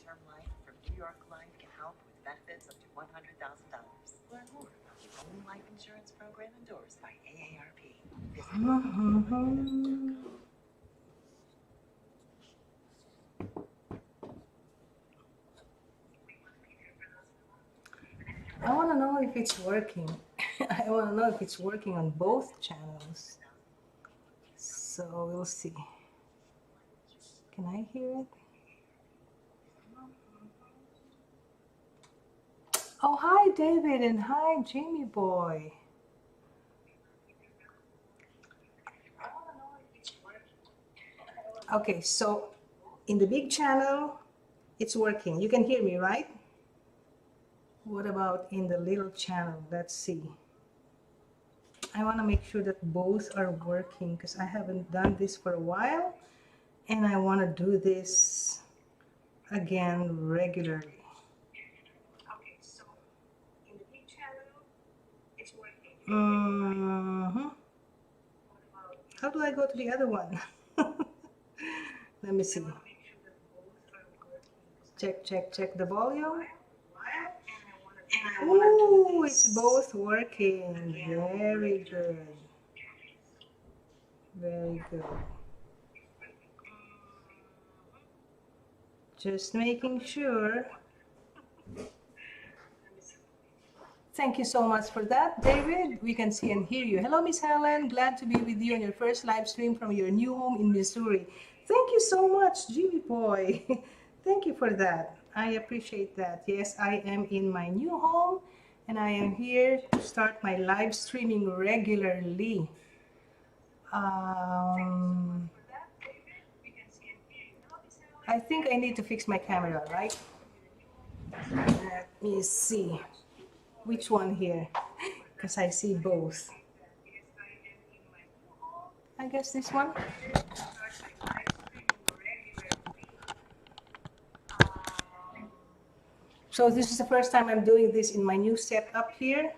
term life from New York Life can help with benefits up to $100,000. Learn more about the only life insurance program endorsed by AARP. Visit I want to know if it's working. I want to know if it's working on both channels. So we'll see. Can I hear it? Oh, hi, David, and hi, Jamie boy. Okay, so in the big channel, it's working. You can hear me, right? What about in the little channel? Let's see. I want to make sure that both are working because I haven't done this for a while and I want to do this again regularly. Okay, so in the big channel, it's working. How do I go to the other one? Let me see. Check the volume. Ooh, it's both working. Very good. Very good. Just making sure. Thank you so much for that, David. We can see and hear you. Hello, Miss Helen. Glad to be with you on your first live stream from your new home in Missouri. Thank you so much, Jimmy boy. Thank you for that. I appreciate that. Yes, I am in my new home and I am here to start my live streaming regularly. I think I need to fix my camera, right? Let me see. Which one here? Because I see both. I guess this one. So this is the first time I'm doing this in my new setup here.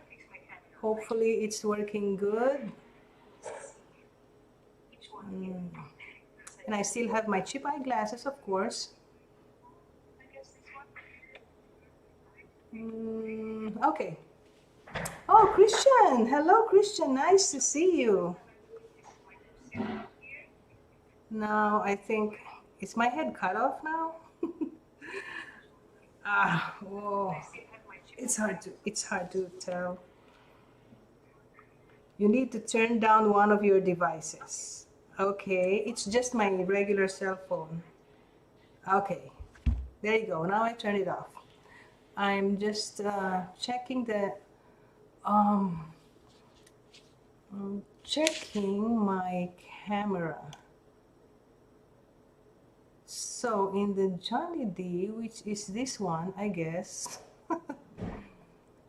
Hopefully it's working good. And I still have my cheap eyeglasses, of course. Okay. Oh, Christian. Hello, Christian. Nice to see you. Now I think, is my head cut off now? Whoa. It's hard to tell. You need to turn down one of your devices. Okay, it's just my regular cell phone. Okay, there you go. Now I turn it off. I'm just checking the checking my camera. So in the Johnny D, which is this one, I guess.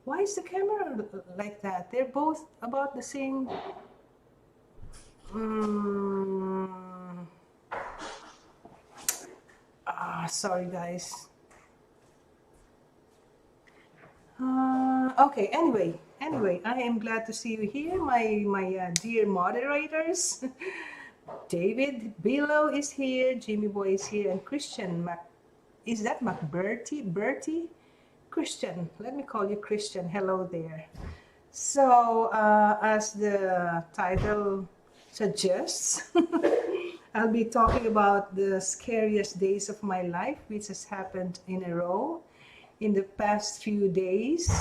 Why is the camera like that? They're both about the same. Sorry guys. Okay, anyway, I am glad to see you here, my dear moderators. David Below is here, Jimmy Boy is here, and Christian is that Bertie? Christian, let me call you Christian. Hello there. So, as the title suggests, I'll be talking about the scariest days of my life, which has happened in a row in the past few days.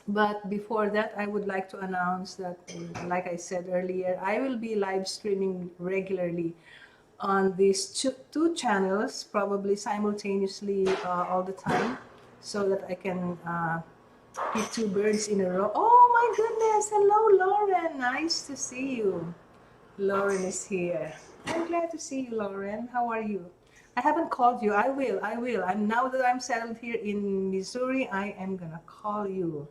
But before that, I would like to announce that, like I said earlier, I will be live streaming regularly on these two channels, probably simultaneously all the time, so that I can hit two birds in a row. Oh my goodness! Hello, Lauren. Nice to see you. Lauren is here. I'm glad to see you, Lauren. How are you? I haven't called you. I will. I'm now that I'm settled here in Missouri, I am gonna call you.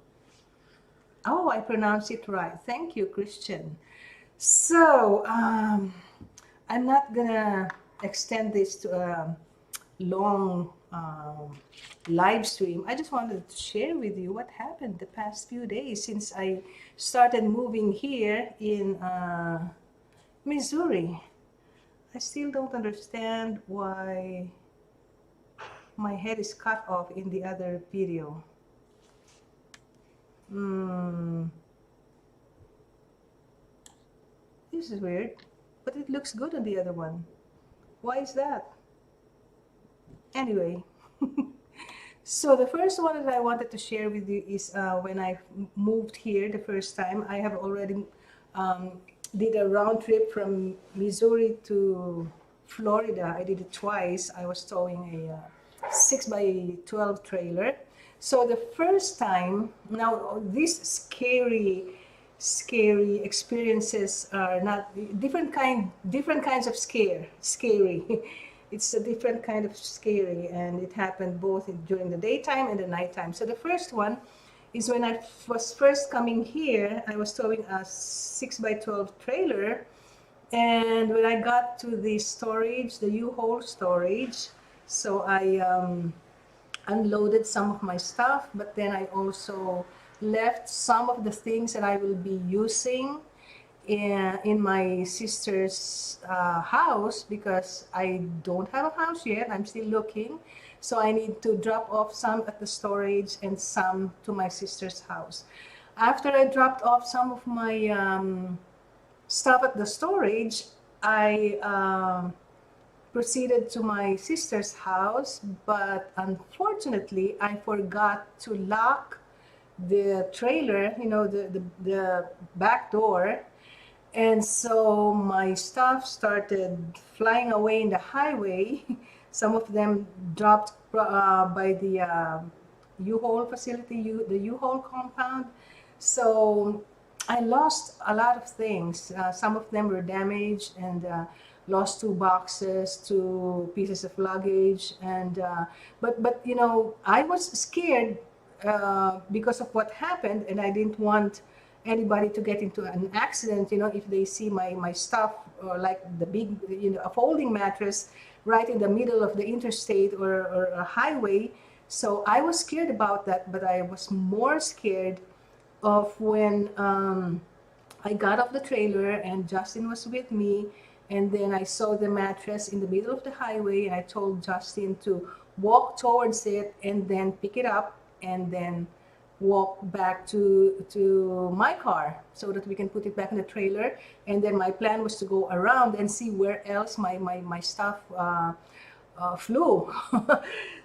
Oh, I pronounced it right. Thank you, Christian. So, I'm not gonna extend this to a long live stream. I just wanted to share with you what happened the past few days since I started moving here in Missouri. I still don't understand why my head is cut off in the other video. This is weird, but it looks good on the other one. Why is that? Anyway, so the first one that I wanted to share with you is when I moved here the first time. I have already did a round trip from Missouri to Florida. I did it twice. I was towing a 6x12 trailer. So the first time, now these scary experiences are not different kinds of scary. It's a different kind of scary, and it happened both during the daytime and the nighttime. So the first one is when I was first coming here. I was towing a 6x12 trailer, and when I got to the storage, the U-Haul storage, so I unloaded some of my stuff, but then I also left some of the things that I will be using in my sister's house, because I don't have a house yet. I'm still looking, so I need to drop off some at the storage and some to my sister's house. After I dropped off some of my stuff at the storage, I proceeded to my sister's house, but unfortunately I forgot to lock the trailer, you know, the back door. And so my stuff started flying away in the highway. Some of them dropped by the U-Haul facility, the U-Haul compound. So I lost a lot of things. Some of them were damaged, and lost 2 boxes, 2 pieces of luggage, and but you know, I was scared because of what happened, and I didn't want anybody to get into an accident, you know, if they see my stuff, or like the big, you know, a folding mattress right in the middle of the interstate or a highway. So I was scared about that, but I was more scared of when I got off the trailer and Justin was with me, and then I saw the mattress in the middle of the highway, and I told Justin to walk towards it and then pick it up and then walk back to my car so that we can put it back in the trailer. And then my plan was to go around and see where else my stuff flew.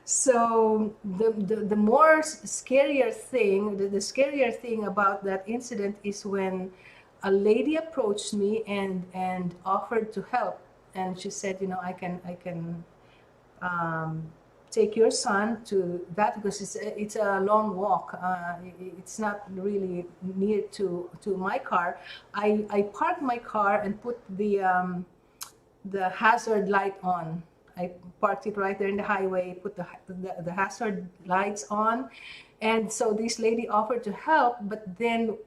So the more scarier thing, the scarier thing about that incident is when a lady approached me and offered to help, and she said, you know, I can take your son to that, because it's a long walk. It's not really near to my car. I parked my car and put the hazard light on. I parked it right there in the highway, put the hazard lights on, and so this lady offered to help. But then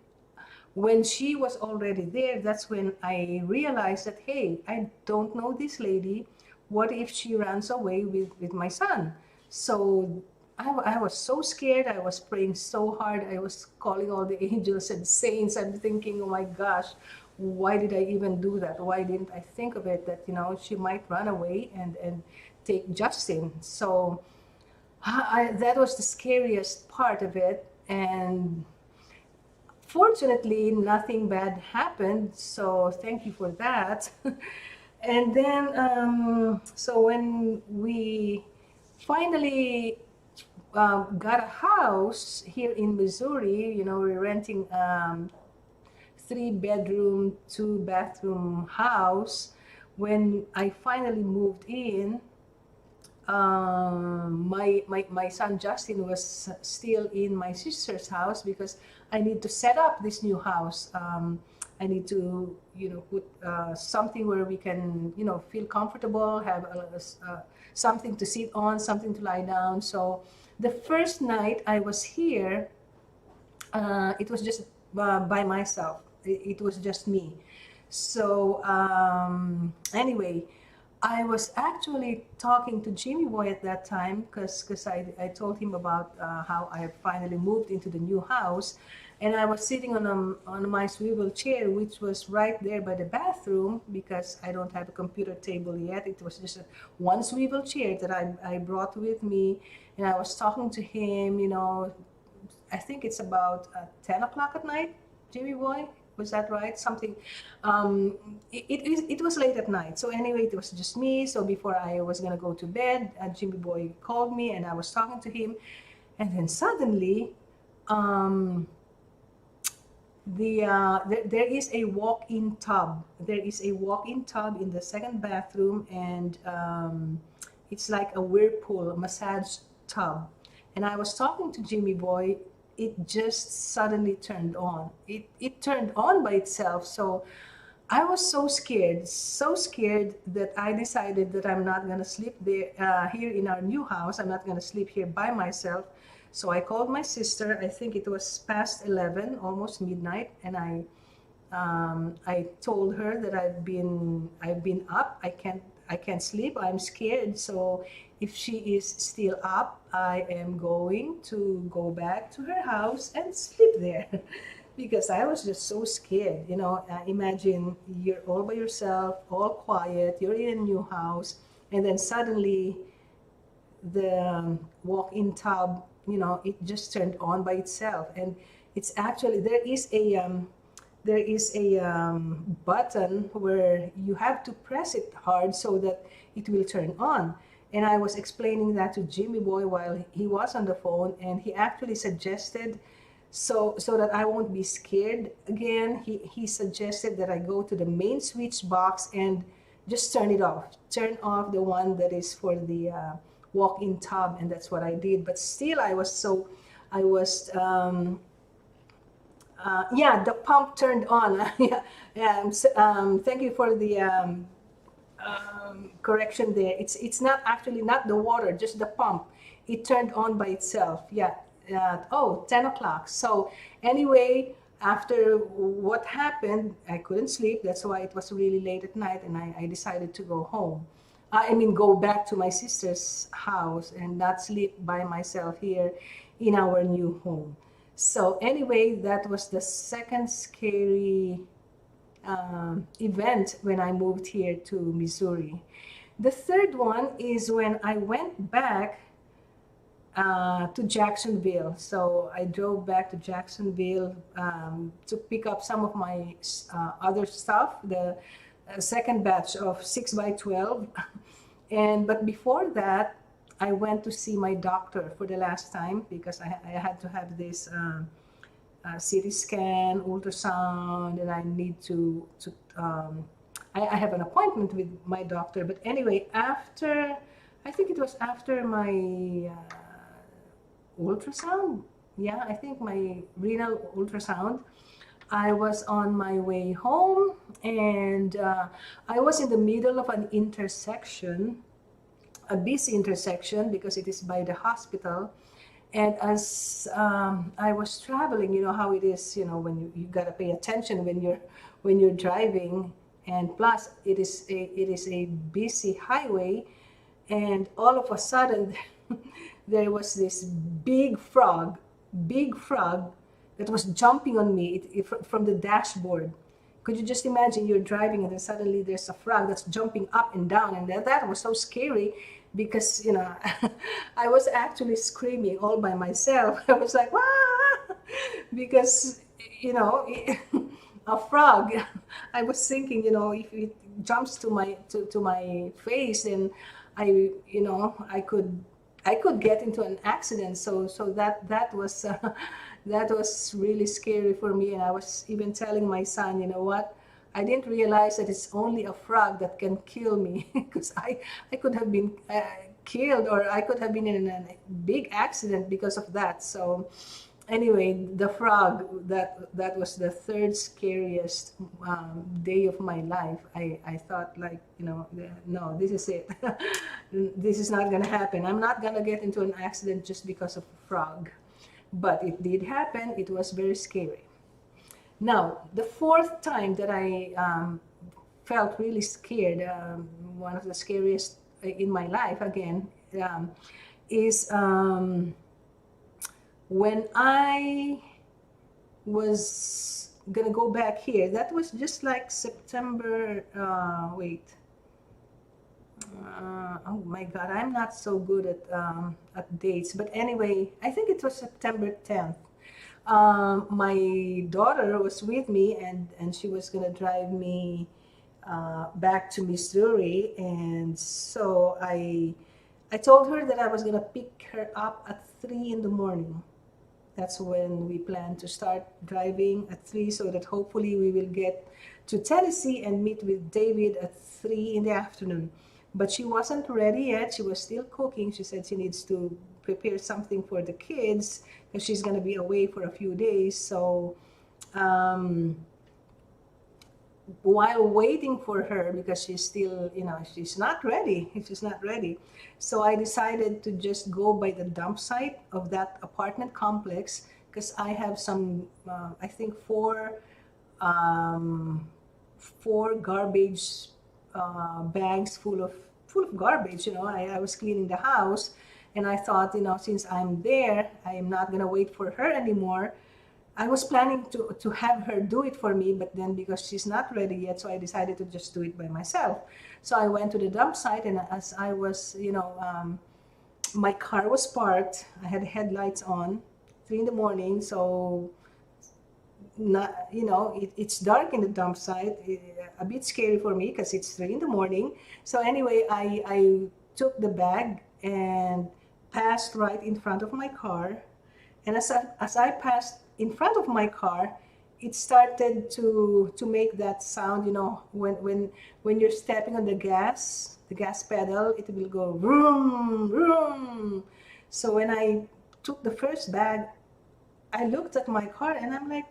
when she was already there, that's when I realized that, hey, I don't know this lady. What if she runs away with my son? So I was so scared. I was praying so hard. I was calling all the angels and saints. I'm thinking, oh my gosh, why did I even do that? Why didn't I think of it, that, you know, she might run away and take Justin? So that was the scariest part of it. And fortunately, nothing bad happened. So thank you for that. And then, so when we finally got a house here in Missouri, you know, we're renting 3-bedroom, 2-bathroom house. When I finally moved in, my son Justin was still in my sister's house, because I need to set up this new house. I need to, you know, put something where we can, you know, feel comfortable, have something to sit on, something to lie down. So the first night I was here, it was just by myself. It was just me. So anyway, I was actually talking to Jimmy Boy at that time, because I told him about how I had finally moved into the new house. and I was sitting on my swivel chair, which was right there by the bathroom because I don't have a computer table yet. It was just one swivel chair that I brought with me, and I was talking to him. I think it's about 10 o'clock at night, Jimmy boy. Was that right? Something. Um, it was late at night. So anyway, it was just me. So before I was gonna go to bed, Jimmy boy called me, and I was talking to him, and then suddenly, um, there is a walk-in tub. There is a walk-in tub in the second bathroom, and it's like a whirlpool, a massage tub. And I was talking to Jimmy Boy. It just suddenly turned on. It turned on by itself. So I was so scared that I decided that I'm not gonna sleep there here in our new house. I'm not gonna sleep here by myself. So I called my sister. I think it was past 11, almost midnight, and I told her that I've been up. I can't sleep. I'm scared. So if she is still up, I am going to go back to her house and sleep there. Because I was just so scared. Imagine you're all by yourself, all quiet, you're in a new house, and then suddenly the walk-in tub, it just turned on by itself. And it's actually, there is a button where you have to press it hard so that it will turn on. And I was explaining that to Jimmy Boy while he was on the phone, and he actually suggested, so that I won't be scared again, he suggested that I go to the main switch box and just turn it off. Turn off the one that is for the walk-in tub, and that's what I did. But still, yeah, the pump turned on. Yeah, thank you for the correction there. It's not actually not the water, just the pump. It turned on by itself. Yeah. 10 o'clock. So anyway, after what happened, I couldn't sleep. That's why it was really late at night, and I decided to go home. I mean, go back to my sister's house and not sleep by myself here in our new home. So anyway, that was the second scary event when I moved here to Missouri. The third one is when I went back to Jacksonville. So I drove back to Jacksonville to pick up some of my other stuff, the second batch of 6 by 12. But before that, I went to see my doctor for the last time because I had to have this CT scan, ultrasound, and I need to I have an appointment with my doctor. But anyway, I think it was after my ultrasound. Yeah, I think my renal ultrasound. I was on my way home, and I was in the middle of an intersection, a busy intersection because it is by the hospital. And as I was traveling, you know how it is, when you gotta pay attention when you're driving, and plus it is a busy highway, and all of a sudden there was this big frog that was jumping on me from the dashboard. Could you just imagine you're driving and then suddenly there's a frog that's jumping up and down, and that was so scary because I was actually screaming all by myself. I was like, "Wah!" because a frog. I was thinking, if it jumps to my face, then I could get into an accident. So that was that was really scary for me. And I was even telling my son, you know what? I didn't realize that it's only a frog that can kill me because I could have been killed, or I could have been in a big accident because of that. So anyway, the frog, that was the third scariest day of my life. I thought, like, no, this is it. This is not going to happen. I'm not going to get into an accident just because of a frog. But it did happen. It was very scary. Now, the fourth time that I felt really scared, one of the scariest in my life again, is when I was gonna go back here. That was just like September. Wait. Oh my God, I'm not so good at dates. But anyway, I think it was September 10th. My daughter was with me, and she was gonna drive me back to Missouri, and so I told her that I was gonna pick her up at 3 in the morning. That's when we plan to start driving at 3, so that hopefully we will get to Tennessee and meet with David at 3 in the afternoon. But she wasn't ready yet. She was still cooking. She said she needs to prepare something for the kids because she's going to be away for a few days. So um, while waiting for her, because she's still, she's not ready. She's not ready. So I decided to just go by the dump site of that apartment complex because I have some, I think four garbage bags full of garbage. I was cleaning the house, and I thought, since I'm there, I am not gonna wait for her anymore. I was planning to have her do it for me, but then because she's not ready yet, so I decided to just do it by myself. So I went to the dump site, and as I was, my car was parked. I had headlights on, 3 in the morning, so not, it's dark in the dump site, a bit scary for me because it's 3 in the morning. So anyway, I took the bag and passed right in front of my car. And as I passed in front of my car, it started to make that sound, when you're stepping on the gas pedal, it will go vroom, vroom. So when I took the first bag, I looked at my car and I'm like,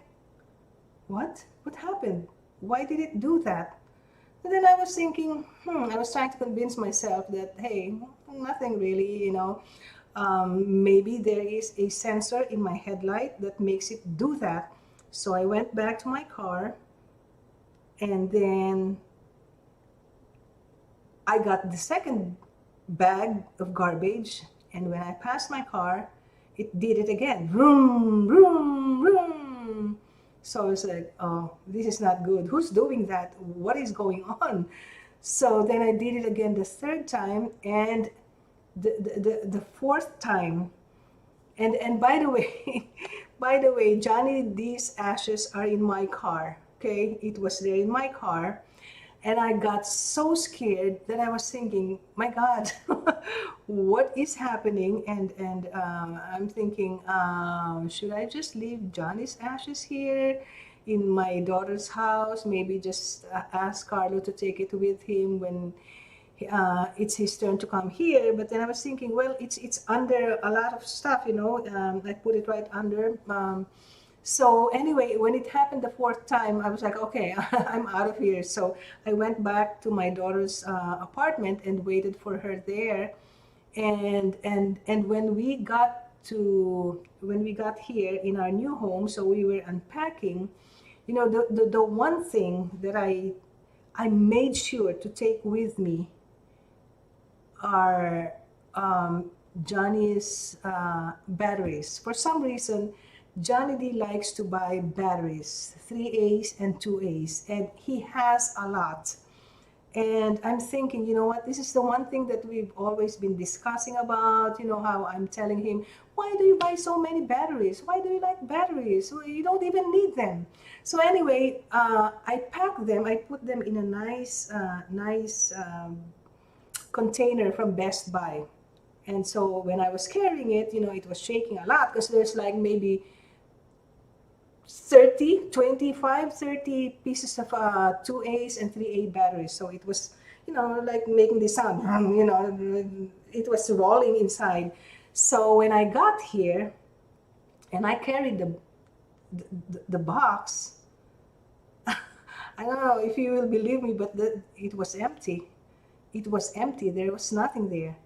what happened? Why did it do that? And then I was thinking, I was trying to convince myself that, hey, nothing really, maybe there is a sensor in my headlight that makes it do that. So I went back to my car, and then I got the second bag of garbage, and when I passed my car, it did it again. Vroom, vroom, vroom. So I was like, oh, this is not good. Who's doing that? What is going on? So then I did it again the third time, and the fourth time. And by the way, Johnny D's ashes are in my car. Okay, it was there in my car. And I got so scared that I was thinking, my God, what is happening? And I'm thinking, should I just leave Johnny's ashes here in my daughter's house? Maybe just ask Carlo to take it with him when it's his turn to come here. But then I was thinking, well, it's under a lot of stuff, I put it right under. So anyway, when it happened the fourth time, I was like, okay, I'm out of here. So I went back to my daughter's apartment and waited for her there. And when we got here in our new home, so we were unpacking, the one thing that I made sure to take with me are Johnny's batteries. For some reason, Johnny D likes to buy batteries, 3As and 2As, and he has a lot. And I'm thinking, you know what, this is the one thing that we've always been discussing about, how I'm telling him, why do you buy so many batteries? Why do you like batteries? Well, you don't even need them. So anyway, I packed them, I put them in a nice container from Best Buy. And so when I was carrying it, it was shaking a lot because there's like maybe 30 pieces of 2As and 3A batteries. So it was, like making the sound, it was rolling inside. So when I got here and I carried the box, I don't know if you will believe me, but it was empty. It was empty. There was nothing there.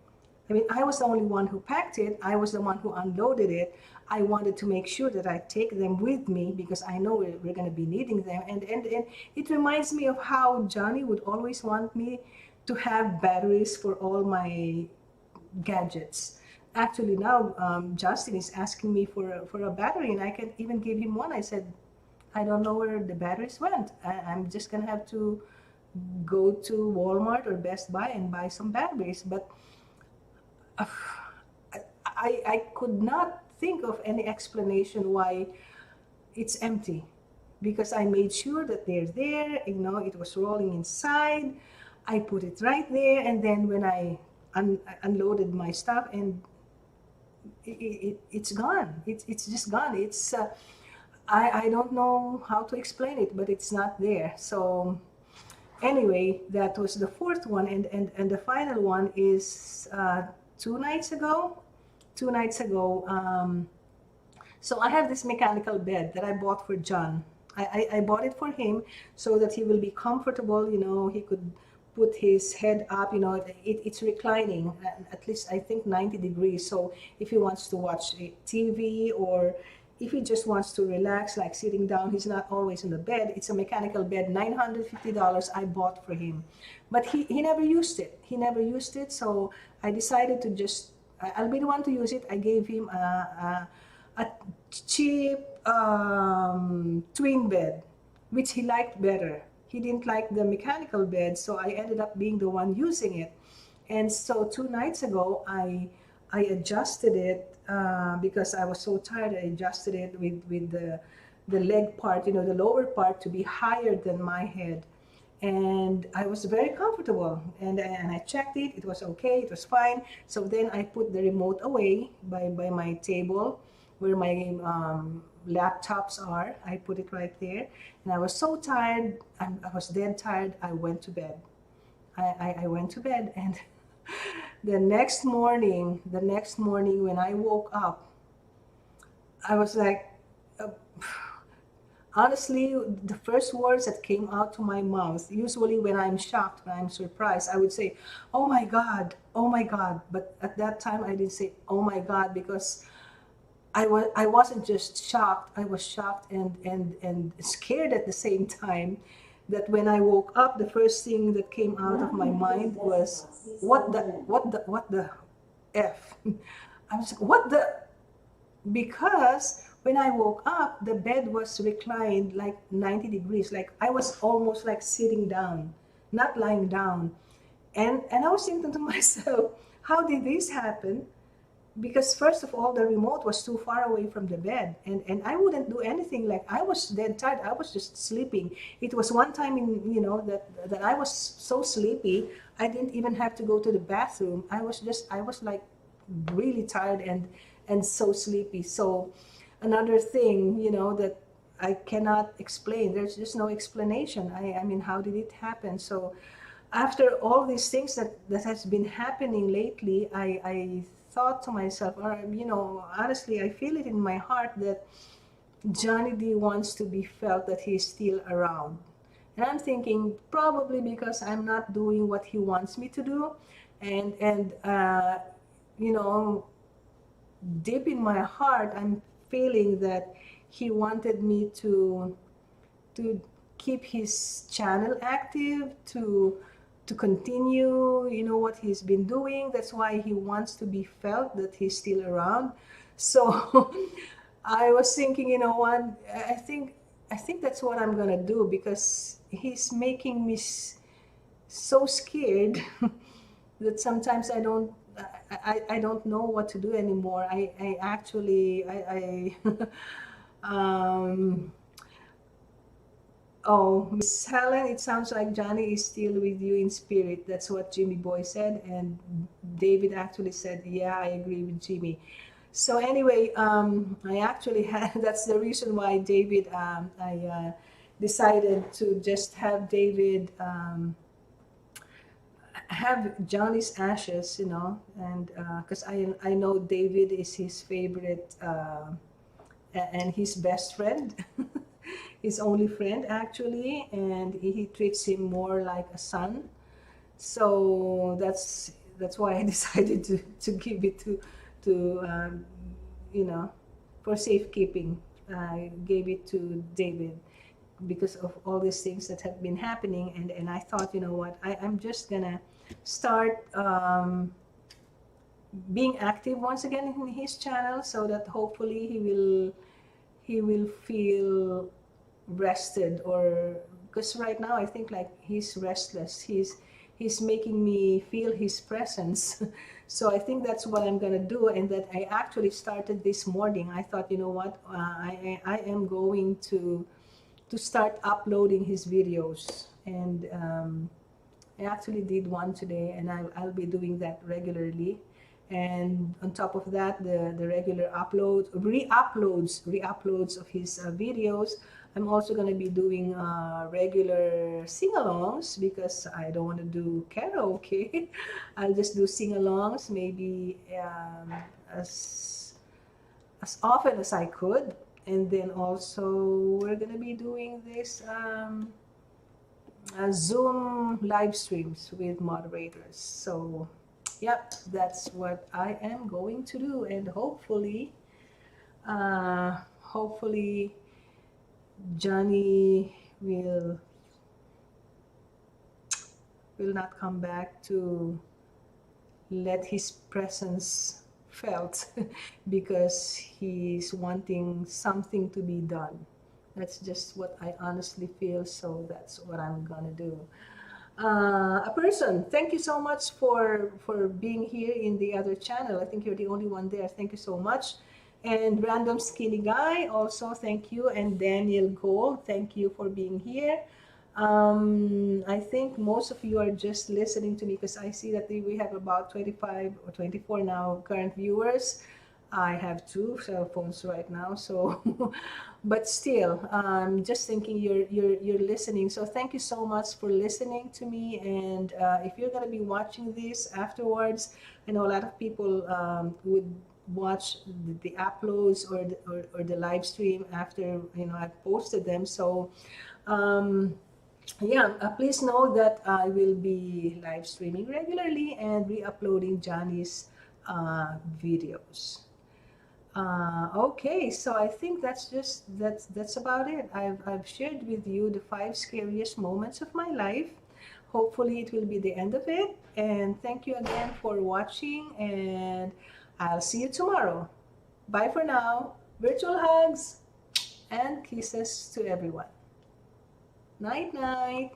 I mean, I was the only one who packed it. I was the one who unloaded it. I wanted to make sure that I take them with me because I know we're going to be needing them. And it reminds me of how Johnny would always want me to have batteries for all my gadgets. actually now Justin is asking me for a battery, and I can even give him one. I said, I don't know where the batteries went. I'm just gonna have to go to Walmart or Best Buy and buy some batteries. But I could not think of any explanation why it's empty, because I made sure that they're there. You know, it was rolling inside. I put it right there, and then when I unloaded my stuff, and it's gone. It's just gone. I don't know how to explain it, but it's not there. So anyway, that was the fourth one, and the final one is 2 nights ago. 2 nights ago, so I have this mechanical bed that I bought for John. I bought it for him so that he will be comfortable. You know, he could put his head up. You know, it's reclining at least I think 90 degrees. So if he wants to watch a TV, or if he just wants to relax, like sitting down, he's not always in the bed. It's a mechanical bed, $950 I bought for him. But he never used it. He never used it. So I decided to just, I'll be the one to use it. I gave him a cheap twin bed, which he liked better. He didn't like the mechanical bed, so I ended up being the one using it. And so 2 nights ago, I adjusted it because I was so tired. I adjusted it with the leg part, you know, the lower part to be higher than my head. And I was very comfortable. And I checked it. It was okay. It was fine. So then I put the remote away by my table where my laptops are. I put it right there. And I was so tired. I was dead tired. I went to bed. I went to bed, and the next morning when I woke up, I was like, honestly, the first words that came out to my mouth, usually when I'm shocked, when I'm surprised, I would say, oh my God, oh my God. But at that time, I didn't say, oh my God, because I wasn't just shocked, I was shocked and scared at the same time. That when I woke up, the first thing that came out of my mind was, what the F? I was like, what the? Because when I woke up, the bed was reclined like 90 degrees. Like I was almost like sitting down, not lying down. And I was thinking to myself, how did this happen? Because first of all, the remote was too far away from the bed, and I wouldn't do anything. Like I was dead tired. I was just sleeping. It was one time that I was so sleepy, I didn't even have to go to the bathroom. I was like really tired and so sleepy. So another thing, that I cannot explain. There's just no explanation. I mean, how did it happen? So after all these things that has been happening lately, I thought to myself, or honestly, I feel it in my heart that Johnny D wants to be felt that he's still around. And I'm thinking probably because I'm not doing what he wants me to do, and deep in my heart, I'm feeling that he wanted me to keep his channel active, to continue, what he's been doing. That's why he wants to be felt that he's still around. So I was thinking, what, I think that's what I'm gonna do, because he's making me so scared that sometimes I don't know what to do anymore. I actually Oh, Miss Helen, it sounds like Johnny is still with you in spirit. That's what Jimmy Boy said. And David actually said, yeah, I agree with Jimmy. So anyway, I actually had, that's the reason why David, I decided to just have David have Johnny's ashes, and because I know David is his favorite and his best friend. His only friend actually, and he treats him more like a son. So that's why I decided to give it to for safekeeping. I gave it to David because of all these things that have been happening, and I thought, I'm just gonna start being active once again in his channel, so that hopefully he will feel rested. Or because right now I think like he's restless, he's making me feel his presence. So I think that's what I'm gonna do, and that I actually started this morning. I thought, you know what, I am going to start uploading his videos, and I actually did one today, and I'll be doing that regularly. And on top of that, the regular re-uploads of his videos. I'm also going to be doing regular sing-alongs, because I don't want to do karaoke. I'll just do sing-alongs, maybe as often as I could. And then also we're going to be doing this Zoom live streams with moderators. So yep, that's what I am going to do, and hopefully Johnny will not come back to let his presence felt because he's wanting something to be done. That's just what I honestly feel, so that's what I'm gonna do. A person, thank you so much for being here in the other channel. I think you're the only one there. Thank you so much. And Random Skinny Guy, also thank you. And Daniel Gold, thank you for being here. I think most of you are just listening to me, because I see that we have about 25 or 24 now current viewers. I have 2 cell phones right now, so but still, just thinking you're listening. So thank you so much for listening to me. And if you're going to be watching this afterwards, I know a lot of people would watch the uploads or the live stream after I've posted them. So yeah, please know that I will be live streaming regularly and re-uploading Johnny's videos. Okay, so I think that's about it. I've shared with you the 5 scariest moments of my life. Hopefully it will be the end of it. And thank you again for watching, and I'll see you tomorrow. Bye for now. Virtual hugs and kisses to everyone. Night night.